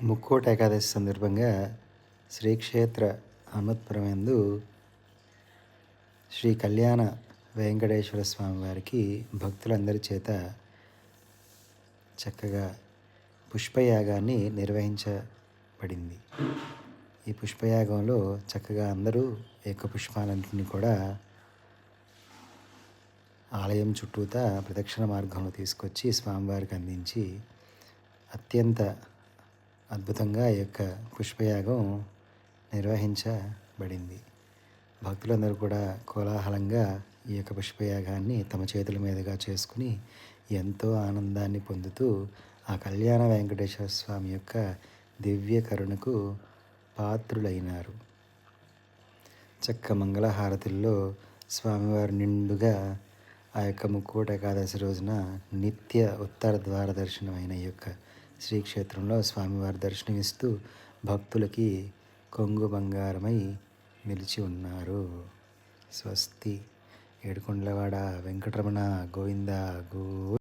ముక్కోటి ఏకాదశి సందర్భంగా శ్రీక్షేత్ర హనుమత్పురమందు శ్రీ కళ్యాణ వెంకటేశ్వర స్వామి వారికి భక్తులందరి చేత చక్కగా పుష్పయాగాన్ని నిర్వహించబడింది. ఈ పుష్పయాగంలో చక్కగా అందరూ పుష్పాలన్నింటినీ కూడా ఆలయం చుట్టూతా ప్రదక్షిణ మార్గంలో తీసుకొచ్చి స్వామివారికి అందించి అత్యంత అద్భుతంగా పుష్పయాగం నిర్వహించబడింది. భక్తులందరూ కూడా కోలాహలంగా ఈ పుష్పయాగాన్ని తమ చేతుల మీదుగా చేసుకుని ఎంతో ఆనందాన్ని పొందుతూ ఆ కళ్యాణ వెంకటేశ్వర స్వామి యొక్క దివ్య కరుణకు పాత్రులైనారు. చక్క మంగళహారతుల్లో స్వామివారి నిండుగా ఆ ముక్కోటి ఏకాదశి రోజున నిత్య ఉత్తర ద్వార దర్శనమైన శ్రీక్షేత్రంలో స్వామివారి దర్శనమిస్తూ భక్తులకి కొంగు బంగారమై నిలిచి ఉన్నారు. స్వస్తి. ఏడుకొండలవాడ వెంకటరమణ గోవింద గో